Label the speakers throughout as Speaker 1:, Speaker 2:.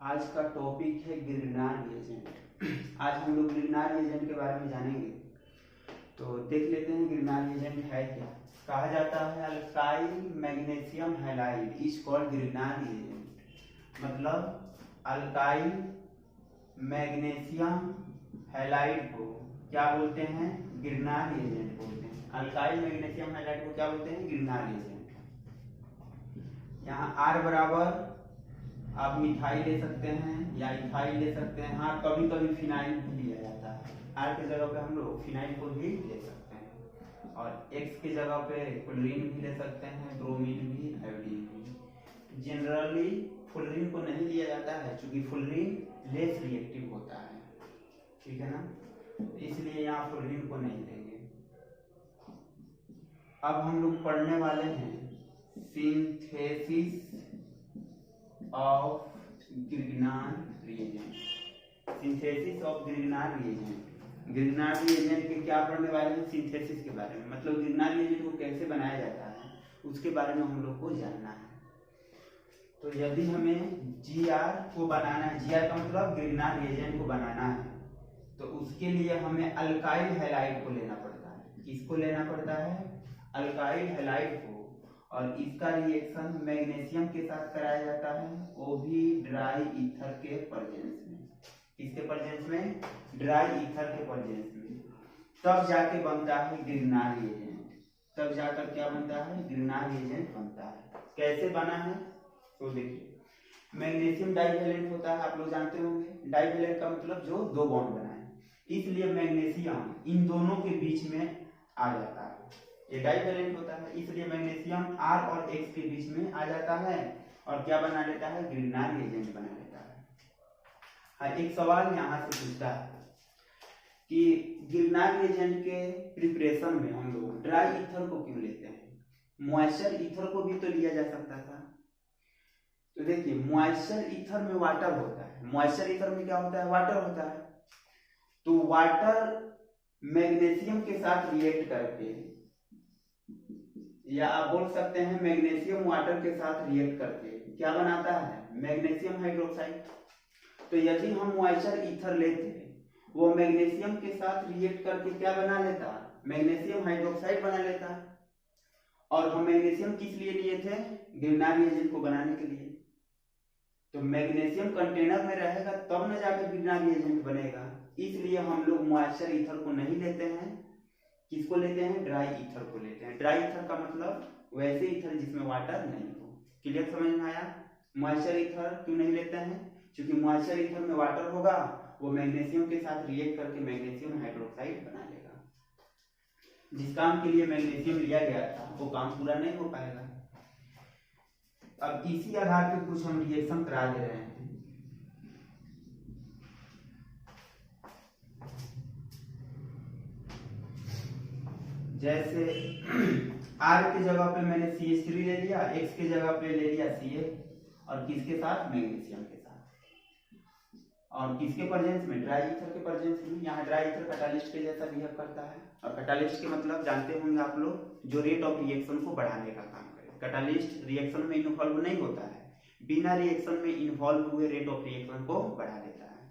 Speaker 1: आज का टॉपिक है गिरनार रिएजेंट। आज हम लोग गिरनार रिएजेंट के बारे में जानेंगे। तो देख लेते हैं गिरनार रिएजेंट है क्या। कहा जाता है alkyl magnesium halide is called Girnar reagent. मतलब अल्काइल मैग्नीशियम हैलाइड को क्या बोलते हैं? गिरनार रिएजेंट बोलते हैं। अल्काइल मैग्नीशियम हैलाइड को क्या बोलते हैं? गिरनार रिएजेंट। यहाँ R बराबर आप मिथाइल ले सकते हैं या इथाइल ले सकते हैं। हाँ, कभी कभी फिनाइल भी लिया जाता है। R के जगह पे हम लोग फिनाइल को भी ले सकते हैं और X की जगह पे फ्लोरीन भी ले सकते हैं, ब्रोमीन भी, आयोडीन भी। जनरली फ्लोरीन को नहीं लिया जाता है क्योंकि फ्लोरीन लेस रिएक्टिव होता है, ठीक है ना, इसलिए यहाँ फ्लोरीन को नहीं लेंगे। अब हम लोग पढ़ने वाले हैं synthesis of Grignard reagent. Synthesis of Grignard reagent. Grignard reagent के क्या पढ़ने वाले हैं? सिंथेसिस के बारे में। मतलब ग्रिग्नार रिएजेंट को कैसे बनाया जाता है उसके बारे में हम लोग को जानना है। तो यदि हमें जीआर को बनाना है, जीआर का मतलब ग्रिग्नार रिएजेंट को बनाना है, तो उसके लिए हमें अल्काइल हैलाइड को लेना पड़ता है। किसको लेना पड़ता है? अल्काइल हैलाइड को। और इसका रिएक्शन मैग्नीशियम के साथ कराया जाता है, वो भी ड्राई ईथर के प्रेजेंस में। किसके प्रेजेंस में? ड्राई ईथर के प्रेजेंस में। तब जाके बनता है ग्रिग्नार रिएजेंट। तब जाकर क्या बनता है? ग्रिग्नार रिएजेंट बनता है। कैसे बना है तो देखिए, मैग्नीशियम डाइवैलेंट होता है, आप लोग जानते होंगे। डाइवैलेंट का मतलब जो दो बॉन्ड बनाए, इसलिए मैग्नीशियम इन दोनों के बीच में आ जाता है। ये डाइवैलेंट होता है, इसलिए मैग्नीशियम R और X के बीच में आ जाता है और क्या बना लेता है? ग्रिग्नार रिएजेंट बना लेता है। हाँ, एक सवाल यहाँ से पूछता है कि ग्रिग्नार रिएजेंट के प्रिपरेशन में हम लोग ड्राई ईथर को क्यों लेते हैं? मॉइस्चर ईथर को भी तो लिया जा सकता था। तो देखिए, मॉइस्चर ईथर में वाटर होता है। मॉइस्चर ईथर में क्या होता है? वाटर होता है। तो वाटर मैग्नीशियम के साथ रिएक्ट करके, या आप बोल सकते हैं मैग्नीशियम वाटर के साथ रिएक्ट करके क्या बनाता है? Magnesium hydroxide. तो यदि हम मॉइस्चर ईथर लेते, वो मैग्नीशियम के साथ रिएक्ट करके क्या बना लेता? मैग्नीशियम हाइड्रोक्साइड बना लेता। और हम मैग्नीशियम किस लिए लिए थे? ग्रिग्नार रिएजेंट को बनाने के लिए। तो मैग्नीशियम कंटेनर में रहेगा तब न जाकर ग्रिग्नार रिएजेंट बनेगा। इसलिए हम लोग मॉइस्चर ईथर को नहीं लेते हैं। किसको लेते हैं? ड्राई ईथर को लेते हैं। ड्राई ईथर का मतलब वैसे ईथर जिसमें वाटर नहीं हो। क्लियर समझ में आया? मॉइस्चर ईथर क्यों नहीं लेते हैं? क्योंकि मॉइस्चर ईथर में वाटर होगा, वो मैग्नीशियम के साथ रिएक्ट करके मैग्नीशियम हाइड्रोक्साइड बना लेगा। जिस काम के लिए मैग्नीशियम लिया गया था वो काम पूरा नहीं हो पाएगा। अब इसी आधार पर कुछ हम रिएक्शन करा दे रहे हैं। जैसे R की जगह पे मैंने CH3 ले लिया, X की जगह पे ले लिया Ca, और किसके साथ? मैग्नीशियम के साथ। और किसके प्रेजेंस में? ड्राई ईथर के प्रेजेंस में। यहाँ ड्राई ईथर कैटालिस्ट के जैसा बिहेव करता है। और कैटालिस्ट के मतलब जानते होंगे आप लोग, जो रेट ऑफ रिएक्शन को बढ़ाने का काम करे। कैटालिस्ट रिएक्शन में इन्वॉल्व नहीं होता है, बिना रिएक्शन में इन्वॉल्व हुए रेट ऑफ रिएक्शन को बढ़ा देता है।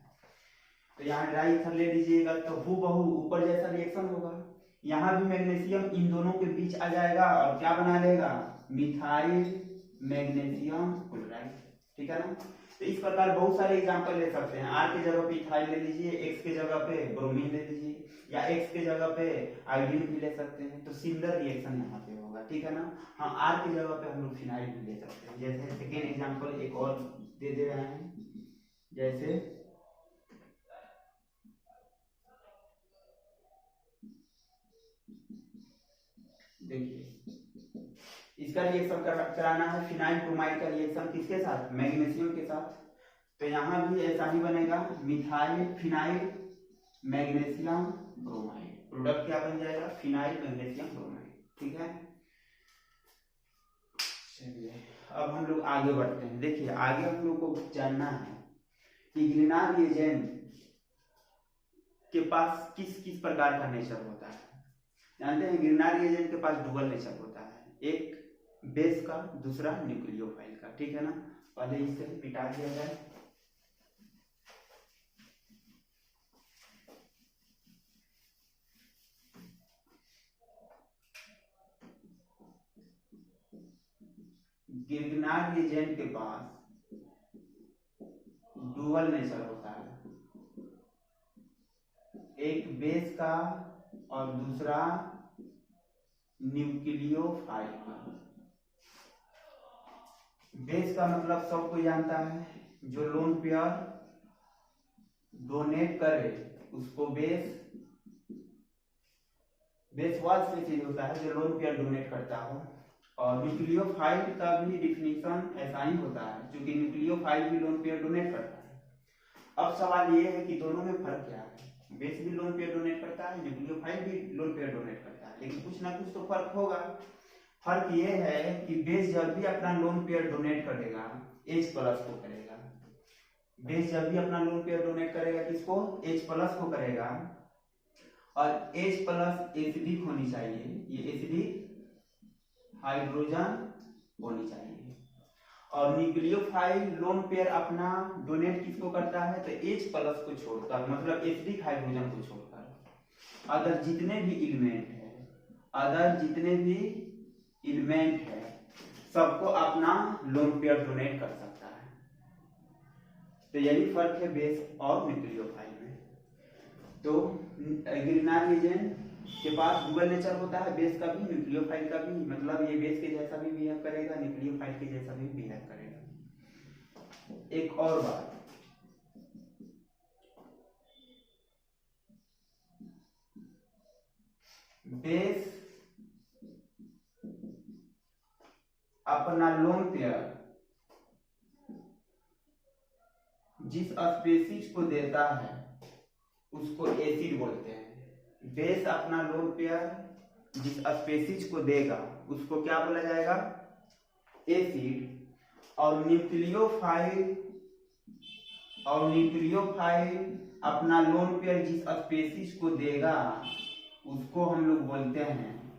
Speaker 1: तो यहाँ ड्राई ईथर ले लीजिएगा तो हूबहू ऊपर जैसा रिएक्शन होगा। यहाँ भी मैग्नीशियम इन दोनों के बीच आ जाएगा और क्या बना लेगा? मिथाइल मैग्नीशियम क्लोराइड, ठीक है ना। तो इस प्रकार बहुत सारे एग्जांपल ले सकते हैं। R की जगह पे इथाइल ले लीजिए, X की जगह पे ब्रोमीन ले लीजिए, या X की जगह पे आयोडीन भी ले सकते हैं। तो सिमिलर रिएक्शन यहाँ पे होगा, ठीक है ना। हाँ, R की जगह पे हम लोग फिनाइल भी ले सकते हैं। जैसे सेकेंड एग्जाम्पल एक और दे रहे हैं, जैसे देखिए, इसका रिएक्शन कराना है फिनाइल ब्रोमाइड का रिएक्शन किसके साथ? मैग्नीशियम के साथ। तो यहाँ भी ऐसा ही बनेगा, methyl phenyl magnesium bromide. Product क्या बन जाएगा? फिनाइल मैग्नीशियम ब्रोमाइड, ठीक है। चलिए अब हम लोग आगे बढ़ते हैं। देखिए, आगे हम लोग को जानना है कि ग्रिग्नार रिएजेंट के पास किस किस प्रकार का नेचर होता है। जानते हैं ग्रिग्नार रिएजेंट के पास डुअल नेचर होता है, एक बेस का, दूसरा न्यूक्लियोफाइल का, ठीक है ना। पहले इसे मिटा दिया जाए। गिरगिनार रिएजेंट के पास डुअल नेचर होता है, एक बेस का और दूसरा न्यूक्लियोफाइल का। बेस का मतलब सब कोई जानता है, जो लोन पेयर डोनेट करे उसको बेस वाला स्पीशीज होता है जो लोन पेयर डोनेट करता हो। और न्यूक्लियोफाइल का भी डिफिनीशन ऐसा ही होता है, क्योंकि न्यूक्लियोफाइल भी लोन पेयर डोनेट करता है। अब सवाल ये है कि दोनों में फर्क क्या है। बेस भी लोन पेयर डोनेट करता है, न्यूक्लियोफाइल भी लोन पेयर डोनेट करता है, लेकिन कुछ ना कुछ तो फर्क होगा। फर्क ये है कि बेस जब भी अपना लोन पेयर डोनेट करेगा H+ को करेगा। बेस जब भी अपना लोन पेयर डोनेट करेगा किसको? H+ को करेगा, और H+ एसिडिक होनी चाहिए, ये एसिडिक हाइड्रोजन होनी चाहिए। और न्यूक्लियोफाइल लोन पेयर अपना डोनेट किसको करता है? तो H+ को छोड़कर, मतलब एसिडिक हाइड्रोजन को छोड़कर। अदर जितने भी एलिमेंट है सबको अपना लोन पेयर डोनेट कर सकता है। तो यही फर्क है बेस और न्यूक्लियोफाइल में। तो गिरगिनार रिएजेंट के पास डुअल नेचर होता है, बेस का भी न्यूक्लियोफाइल का भी, मतलब ये बेस के जैसा भी बिहेव करेगा, न्यूक्लियोफाइल के जैसा भी बिहेव करेगा। एक और बात, बेस अपना लोन पेयर जिस स्पीशीज को देता है उसको एसिड बोलते हैं। बेस अपना लोन पेयर जिस स्पीशीज को देगा उसको क्या बोला जाएगा? एसिड। और न्यूक्लियोफाइल अपना लोन पेयर जिस स्पीशीज को देगा उसको हम लोग बोलते हैं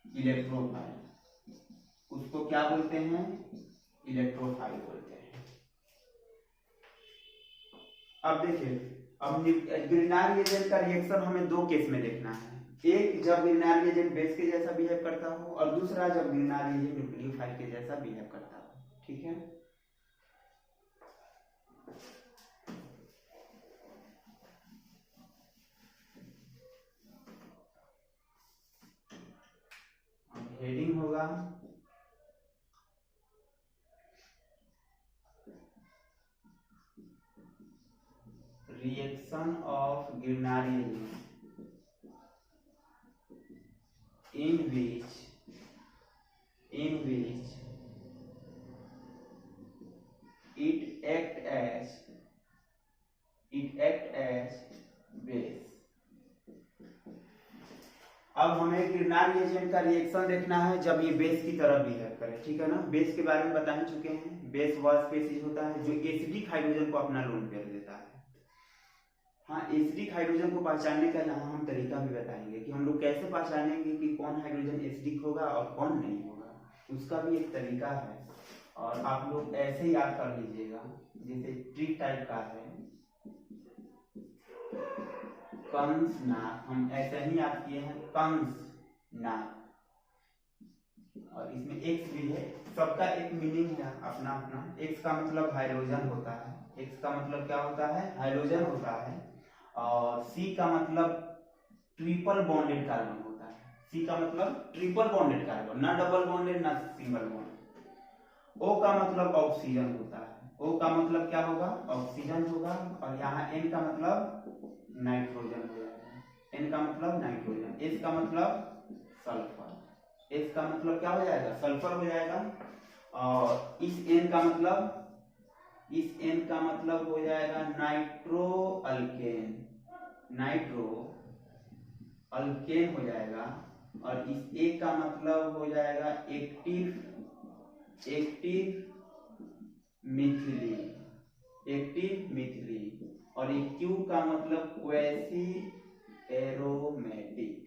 Speaker 1: इलेक्ट्रोफाइल। उसको क्या बोलते हैं? इलेक्ट्रोफाइल बोलते हैं। अब देखिए, अब गिरगिनार रिएजेंट का रिएक्शन हमें दो केस में देखना है। एक जब गिरगिनार रिएजेंट बेस के जैसा बिहेव करता हो, और दूसरा जब गिरगिनार रिएजेंट न्यूक्लियोफाइल के जैसा बिहेव करता हो। ठीक है, हेडिंग होगा reaction of Grignard reagent in which it act as base। अब हमें गिरगिनार रिएजेंट का रिएक्शन देखना है जब ये बेस की तरह बिहेव करे। ठीक है ना, बेस के बारे में बता ही चुके हैं। बेस वह स्पीशीज होता है जो एसिडिक हाइड्रोजन को अपना लोन पेयर देता है। हाँ, एसिडिक हाइड्रोजन को पहचानने का यहाँ हम तरीका भी बताएंगे कि हम लोग कैसे पहचानेंगे कि कौन हाइड्रोजन एसिडिक होगा और कौन नहीं होगा, उसका भी एक तरीका है। और आप लोग ऐसे याद कर लीजिएगा, जैसे ट्री टाइप का है कंस नाक, हम ऐसे ही याद किए हैं कंस नाक, और इसमें एक्स भी है। सबका एक मीनिंग है अपना अपना। एक्स का मतलब हाइड्रोजन होता है, एक्स का मतलब क्या होता है? हाइड्रोजन होता है। और सी का मतलब ट्रिपल बॉन्डेड कार्बन होता है। सी का मतलब ट्रिपल बॉन्डेड कार्बन, ना डबल बॉन्डेड ना सिंगल बॉन्डेड। ओ का मतलब ऑक्सीजन होता है। ओ का मतलब क्या होगा? ऑक्सीजन होगा। और यहाँ एन का मतलब नाइट्रोजन हो जाएगा। एन का मतलब नाइट्रोजन। एस का मतलब सल्फर। एस का मतलब क्या हो जाएगा? सल्फर हो जाएगा। और इस एन का मतलब हो जाएगा नाइट्रो अल्केन। नाइट्रो अल्केन हो जाएगा। और इस ए का मतलब हो जाएगा एक्टिव मिथिलीन। और ये क्यू का मतलब क्वेसी एरोमेटिक।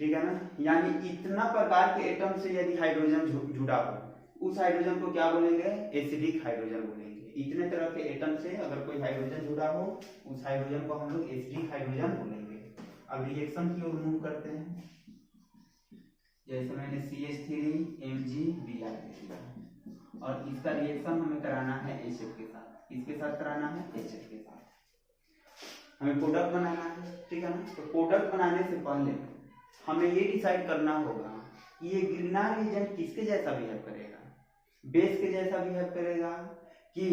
Speaker 1: ठीक है ना, यानी इतना प्रकार के एटम से यदि हाइड्रोजन जुड़ा हो उस हाइड्रोजन को क्या बोलेंगे? एसिडिक हाइड्रोजन बोलेंगे। इतने तरह के एटम से अगर कोई हाइड्रोजन जुड़ा हो उस हाइड्रोजन को हम लोग एसिडिक हाइड्रोजन बोलेंगे। अब रिएक्शन की ओर मूव करते हैं। जैसे मैंने CH3 Mg Br दे दिया और इसका रिएक्शन हमें कराना है HF के साथ। किसके साथ कराना है? HF के साथ। हमें प्रोडक्ट बनाना है, ठीक है ना। तो प्रोडक्ट बनाने से पहले हमें ये डिसाइड करना होगा कि ये गिरनार एजेंट किसके जैसा बिहेव करेगा, बेस के जैसा बिहेव करेगा कि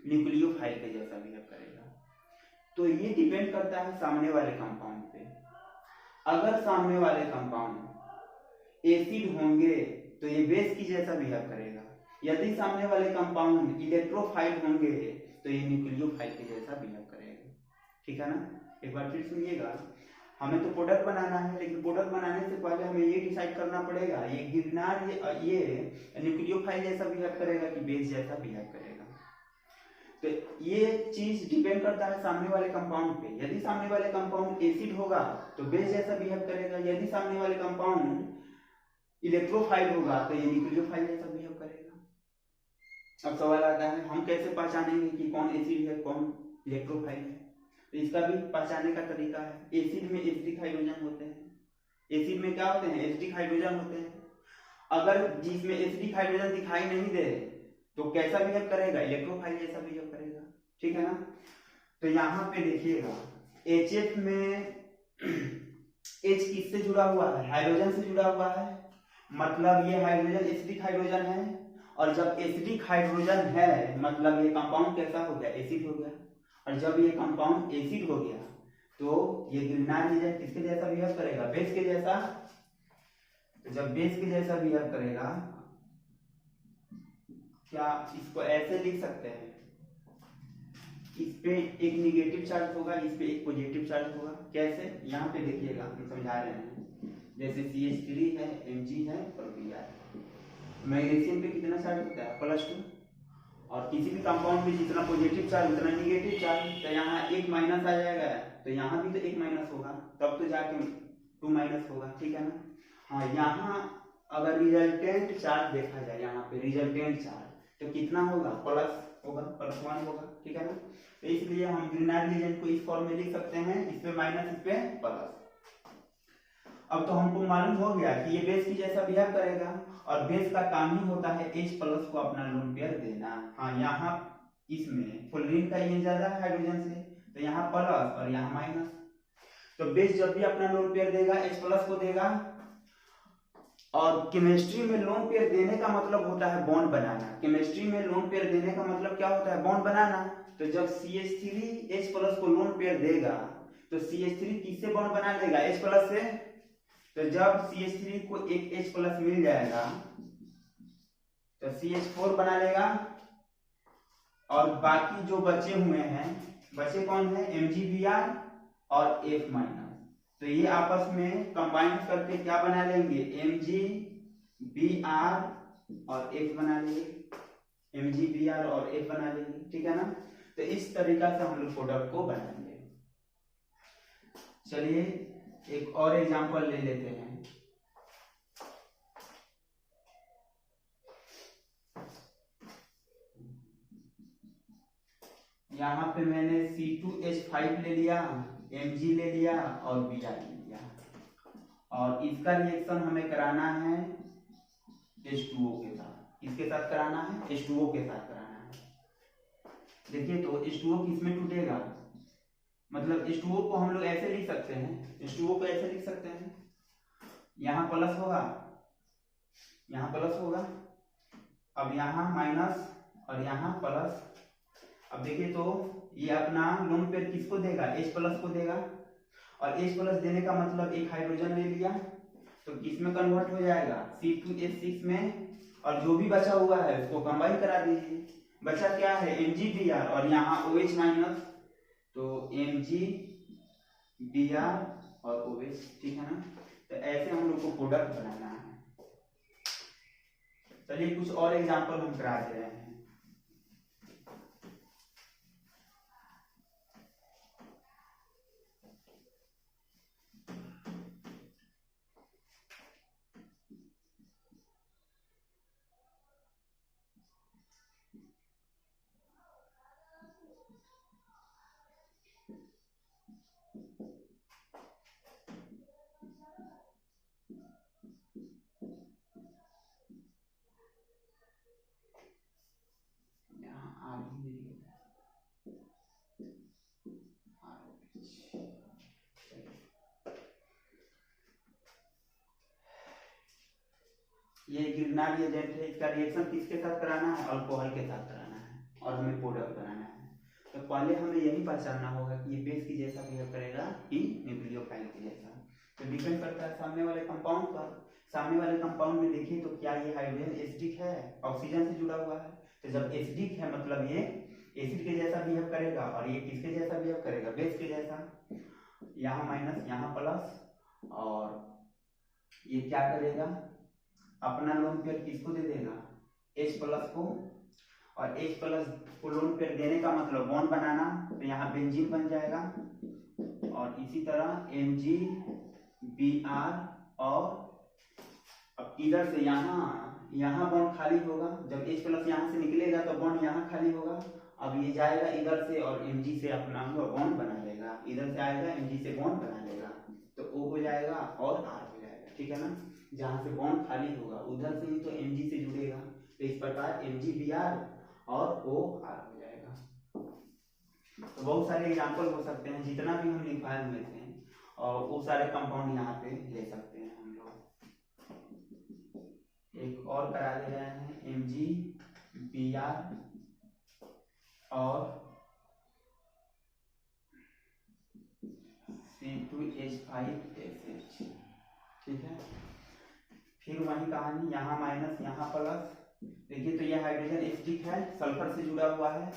Speaker 1: न्यूक्लियोफाइल के जैसा बिहेव करेगा। तो ये डिपेंड करता है सामने वाले कंपाउंड पे। अगर सामने वाले कंपाउंड एसिड होंगे तो ये बेस की जैसा बिहेव करेगा, यदि सामने वाले कंपाउंड इलेक्ट्रोफाइल होंगे तो ये न्यूक्लियोफाइल के जैसा बिहेव करेगा, ठीक है ना। एक बार फिर सुनिएगा, हमें तो प्रोडक्ट बनाना है, लेकिन प्रोडक्ट बनाने से पहले हमें ये डिसाइड करना पड़ेगा ये गिरनार ये न्यूक्लियोफाइल जैसा बिहेव करेगा कि बेस जैसा बिहेव करेगा। तो ये चीज डिपेंड करता है सामने वाले कंपाउंड पे। यदि सामने वाले कंपाउंड एसिड होगा तो बेस जैसा बिहेव करेगा, यदि सामने वाले कंपाउंड इलेक्ट्रोफाइल होगा तो ये न्यूक्लियोफाइल जैसा बिहेव करेगा। अब सवाल आता है हम कैसे पहचानेंगे कि कौन एसिड है कौन इलेक्ट्रोफाइल है? तो इसका भी पहचानने का तरीका है। एसिड में एसिडिक हाइड्रोजन होते हैं। एसिड में क्या होते हैं? एसिडिक हाइड्रोजन होते हैं। अगर जिसमें एसिडिक हाइड्रोजन दिखाई नहीं दे तो कैसा बिहेव करेगा? इलेक्ट्रोफाइल जैसा बिहेव करेगा, ठीक है ना। तो यहाँ पे देखिएगा HF में H किससे जुड़ा हुआ है? हाइड्रोजन से जुड़ा हुआ है, मतलब ये हाइड्रोजन एसिडिक हाइड्रोजन है। और जब एसिडिक हाइड्रोजन है मतलब ये कंपाउंड कैसा हो गया? एसिड हो गया। और जब ये कंपाउंड एसिड हो गया तो ये गिरनार एजेंट किसके जैसा बिहेव करेगा? बेस के जैसा। तो जब बेस के जैसा बिहेव करेगा, क्या इसको ऐसे लिख सकते हैं, इस पे एक निगेटिव चार्ज होगा, इस पे एक पॉजिटिव चार्ज होगा। कैसे? यहाँ पे देखिएगा हम समझा रहे हैं। जैसे CH3 है, Mg है और Br। मैग्नीशियम पे कितना चार्ज होता है? +2। और किसी भी कंपाउंड में जितना पॉजिटिव चार्ज उतना निगेटिव चार्ज। तो यहाँ एक माइनस आ जाएगा तो यहाँ भी तो एक माइनस होगा, तब तो जाके 2 माइनस होगा, ठीक है ना। हाँ, यहाँ अगर रिजल्टेंट चार्ज देखा जाए, यहाँ पे रिजल्टेंट चार्ज तो कितना होगा? प्लस होगा, +1 होगा, ठीक है ना। तो इसलिए हम गिरनार एजेंट को इस फॉर्म में लिख सकते हैं, इस पे माइनस इस पे प्लस। अब तो हमको मालूम हो गया कि ये बेस की जैसा बिहेव करेगा और बेस का काम ही होता है H+ को अपना लोन पेयर देना। हाँ, यहाँ इसमें फ्लोरीन का ये ज्यादा है हाइड्रोजन से, तो यहाँ प्लस और यहाँ माइनस। तो बेस जब भी अपना लोन पेयर देगा H+ को देगा। और केमिस्ट्री में लोन पेयर देने का मतलब होता है बॉन्ड बनाना। केमिस्ट्री में लोन पेयर देने का मतलब क्या होता है? बॉन्ड बनाना। तो जब CH3 H+ को लोन पेयर देगा तो CH3 किससे बॉन्ड बना लेगा? H+ से। तो जब CH3 को एक H+ मिल जाएगा तो CH4 बना लेगा और बाकी जो बचे हुए हैं, बचे कौन है? MgBr और F-। तो ये आपस में कंबाइन करके क्या बना लेंगे? MgBr और F बना लेंगे। MgBr और F बना लेंगे, ठीक है ना। तो इस तरीका से हम लोग प्रोडक्ट को बनाएंगे। चलिए एक और एग्जांपल ले लेते हैं। यहाँ पे मैंने C2H5 ले लिया, Mg ले लिया और Br ले लिया और इसका रिएक्शन हमें कराना है H2O के साथ। किसके साथ कराना है? H2O के साथ कराना है। देखिए तो H2O किसमें टूटेगा? मतलब H2O को हम लोग ऐसे लिख सकते हैं, H2O को ऐसे लिख सकते हैं, यहाँ प्लस होगा, यहाँ प्लस होगा, अब यहाँ माइनस और यहाँ प्लस। अब देखिए तो ये अपना लोन पेयर किसको देगा? H+ को देगा। और H+ देने का मतलब एक हाइड्रोजन ले लिया तो किसमें कन्वर्ट हो जाएगा? C2H6 में। और जो भी बचा हुआ है उसको कंबाइन करा दीजिए। बचा क्या है? MgBr और यहाँ OH-, तो MgBr और OH, ठीक है ना। तो ऐसे हम लोग को प्रोडक्ट बनाना है। चलिए कुछ और एग्जांपल हम करा दे रहे हैं। ये गिरनार एजेंट है, इसका रिएक्शन किसके साथ कराना है? अल्कोहल के साथ कराना है और हमें प्रोडक्ट बनाना है। तो पहले हमें यही पहचानना होगा कि ये बेस की जैसा बिहेव करेगा कि न्यूक्लियोफाइल के जैसा। तो डिपेंड करता है सामने वाले कंपाउंड पर। सामने वाले कंपाउंड में देखिए तो क्या ये हाइड्रोजन एसिडिक है, ऑक्सीजन से जुड़ा हुआ है। तो जब एसिडिक है मतलब ये एसिड के जैसा बिहेव करेगा, और ये किसके जैसा बिहेव करेगा? बेस के जैसा। यहाँ माइनस यहाँ प्लस, और ये क्या करेगा? अपना लोन पेयर किसको दे देगा? H प्लस को। और H प्लस को लोन पेयर देने का मतलब बॉन्ड बनाना, तो यहाँ बेंजीन बन जाएगा। और इसी तरह MgBr, और अब इधर से यहाँ बॉन्ड खाली होगा। जब H प्लस यहाँ से निकलेगा तो बॉन्ड यहाँ खाली होगा। अब ये जाएगा इधर से और Mg से अपना बॉन्ड बना लेगा। इधर से आएगा Mg से बॉन्ड बना लेगा, तो O हो जाएगा और R हो जाएगा, ठीक है ना। जहाँ से बॉन्ड खाली होगा उधर से ही तो Mg से जुड़ेगा, तो इस प्रकार MgBr और OR हो जाएगा। तो बहुत सारे एग्जाम्पल हो सकते हैं, जितना भी हम लिखवाए हुए थे, और वो सारे कंपाउंड यहाँ पे ले सकते हैं हम लोग। एक और करा दे रहे हैं, MgBr और C2H5SH, ठीक है। फिर वही कहानी, यहाँ माइनस यहाँ प्लस। देखिए तो यह हाइड्रोजन एसिडिक है, सल्फर से जुड़ा हुआ है,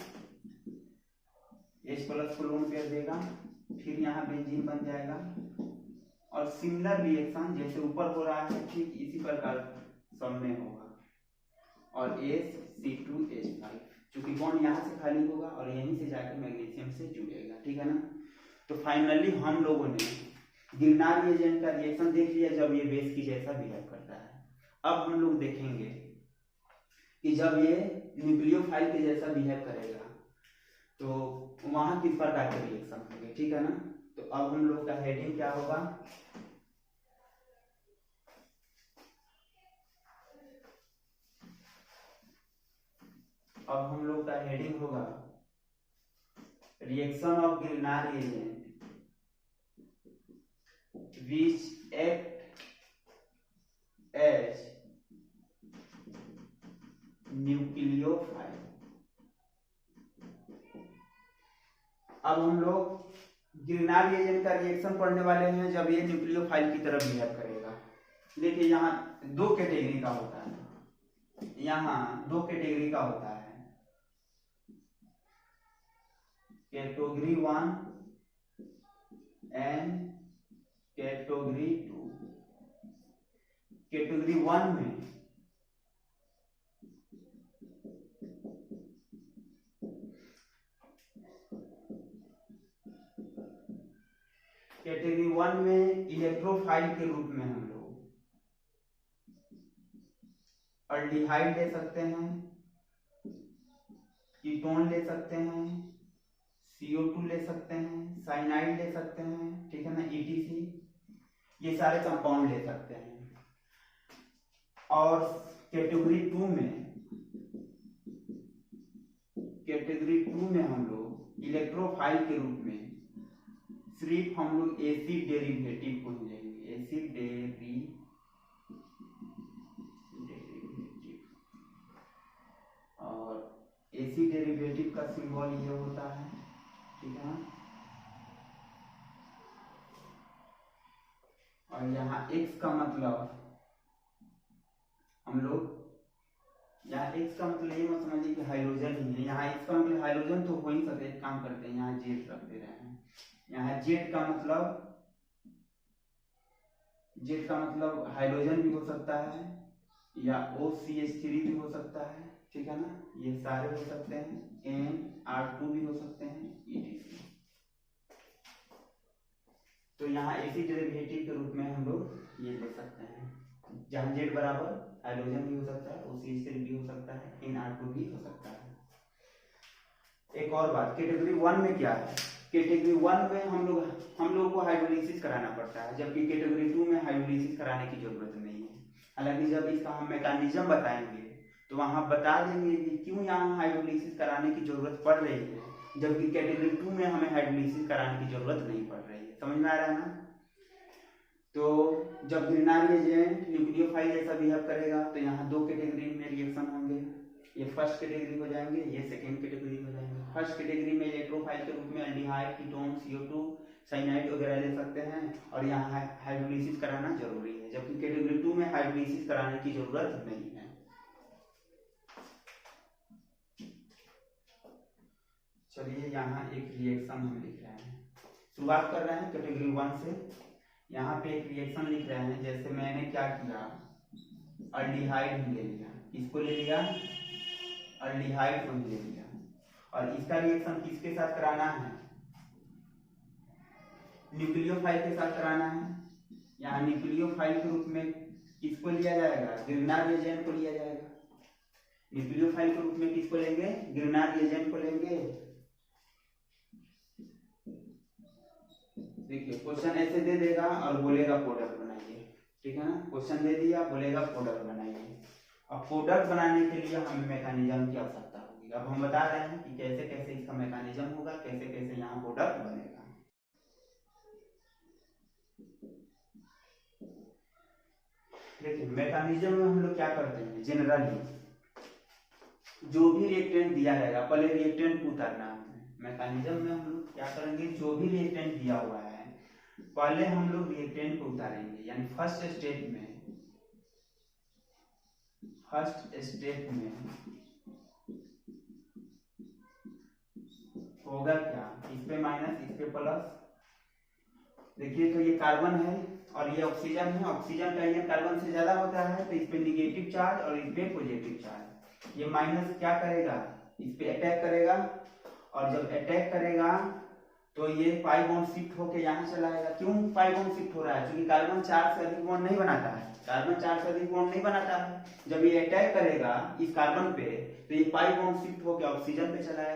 Speaker 1: H प्लस को लोन पेयर देगा, फिर यहाँ बेंजीन बन जाएगा। और सिमिलर रिएक्शन जैसे ऊपर हो रहा है ठीक इसी प्रकार सब में होगा। और C2H5, चूंकि बॉन्ड यहाँ से खाली होगा और यहीं से जाकर मैग्नीशियम से जुड़ेगा, ठीक है ना। तो फाइनली हम लोगों ने गिरनार एजेंट का रिएक्शन देख लिया जब ये बेस की जैसा बिहेव करता है। अब हम लोग देखेंगे कि जब ये न्यूक्लियोफाइल के जैसा बिहेव करेगा तो वहां किस प्रकार के रिएक्शन होंगे, ठीक है ना। तो अब हम लोग का हेडिंग क्या होगा? अब हम लोग का हेडिंग होगा reaction of Girnar agent which act as nucleophile। अब हम लोग गिरनार एजेंट का रिएक्शन पढ़ने वाले हैं जब ये न्यूक्लियोफाइल की तरह बिहेव करेगा। देखिए यहाँ दो कैटेगरी का होता है, यहाँ दो कैटेगरी का होता है, कैटेगरी 1 एंड कैटेगरी 2। कैटेगरी 1 में इलेक्ट्रोफाइल के रूप में हम लोग अल्डिहाइड ले सकते हैं, कीटोन ले सकते हैं, CO2 ले सकते हैं, साइनाइड ले सकते हैं, ठीक है ना, ETC, ये सारे कंपाउंड ले सकते हैं। और कैटेगरी 2 में हम लोग इलेक्ट्रोफाइल के रूप में सिर्फ हम लोग एसिड डेरिवेटिव को ही लेंगे, एसिड डेरिवेटिव। और एसिड डेरिवेटिव का सिंबल ये होता है, ठीक है। और यहाँ X का मतलब हम लोग, यहाँ X का मतलब ये मत समझिए कि हाइड्रोजन ही है, यहाँ X का मतलब हाइड्रोजन तो हो ही सकते, एक काम करते हैं यहाँ Z रख दे रहे हैं। यहाँ Z का मतलब हाइड्रोजन भी हो सकता है या OCH3 भी हो सकता है, ठीक है ना, ये सारे हो सकते हैं, NR2 भी हो सकते हैं, ETC। तो यहाँ एसिड डेरिवेटिव के रूप में हम लोग ये ले सकते हैं, जहाँ Z बराबर हाइड्रोजन भी हो सकता है, OCH3 भी हो सकता है, NR2 भी हो सकता है। एक और बात, कैटेगरी 1 में क्या है? कैटेगरी 1 में हम लोग को हाइड्रोलिसिस कराना पड़ता है, जबकि कैटेगरी 2 में हाइड्रोलिसिस कराने की जरूरत नहीं है। हालांकि जब इसका हम मैकेनिज्म बताएंगे तो वहां बता देंगे कि क्यों यहाँ हाइड्रोलिसिस कराने की जरूरत पड़ रही है, जबकि कैटेगरी 2 में हमें हाइड्रोलिसिस कराने की जरूरत नहीं पड़ रही है। समझ में आ रहा है ना। तो जब ग्रीनार रिएजेंट न्यूक्लियोफाइल जैसा बिहेव करेगा तो यहाँ दो कैटेगरी में रिएक्शन होंगे, ये फर्स्ट कैटेगरी हो जाएंगे, ये सेकेंड कैटेगरी हो जाएंगे। फर्स्ट कैटेगरी में इलेक्ट्रोफाइल के रूप में एल्डिहाइड, कीटोन, CO2, साइनाइड वगैरह ले सकते हैं और यहाँ हाइड्रोलिसिस कराना जरूरी है, जबकि कैटेगरी 2 में हाइड्रोलिसिस कराने की जरूरत नहीं है। चलिए यहाँ एक रिएक्शन हम लिख रहे हैं, शुरुआत कर रहे हैं कैटेगरी 1 से। यहाँ पे एक रिएक्शन लिख रहे हैं, जैसे मैंने क्या किया, अल्डिहाइड ले लिया, किसको ले लिया, अल्डिहाइड को ले लिया, और इसका रिएक्शन किसके साथ कराना है, न्यूक्लियोफाइल के साथ कराना है। यहाँ न्यूक्लियोफाइल के रूप में किसको लिया जाएगा, ग्रिग्नार रिएजेंट को लिया जाएगा। न्यूक्लियोफाइल के रूप में किसको लेंगे, ग्रिग्नार रिएजेंट को लेंगे। देखिए क्वेश्चन ऐसे दे देगा और बोलेगा प्रोडक्ट बनाइए, ठीक है ना, क्वेश्चन दे दिया, बोलेगा प्रोडक्ट बनाइए। अब प्रोडक्ट बनाने के लिए हमें मैकेनिज्म की आवश्यकता होगी। अब हम बता रहे हैं कि कैसे कैसे इसका मैकेनिज्म होगा, कैसे कैसे यहाँ प्रोडक्ट बनेगा। देखिए मैकेनिज्म में हम लोग क्या करते हैं, जनरली जो भी रिएक्टेंट दिया रहेगा, पहले रिएक्टेंट को उतारना है। मैकेनिज्म में हम लोग क्या करेंगे, जो भी रिएक्टेंट दिया हुआ है पहले हम लोग रिएक्टेंट को उतारेंगे, यानी फर्स्ट स्टेप में होगा क्या, इस पे माइनस इस पे प्लस। देखिए तो ये कार्बन है और ये ऑक्सीजन है, ऑक्सीजन का आयन कार्बन से ज्यादा होता है तो इस पे निगेटिव चार्ज और इस पे पॉजिटिव चार्ज। ये माइनस क्या करेगा, इस पे अटैक करेगा, और जब अटैक करेगा तो ये पाई बॉन्ड शिफ्ट होके यहाँ चला आएगा। क्यों पाई बॉन्ड शिफ्ट हो रहा है, क्योंकि कार्बन 4 से अधिक बॉन्ड नहीं बनाता है, कार्बन 4 से अधिक बॉन्ड नहीं बनाता है। जब ये अटैक करेगा इस कार्बन पे तो ये पाई बॉन्ड शिफ्ट होके ऑक्सीजन पे चला आएगा।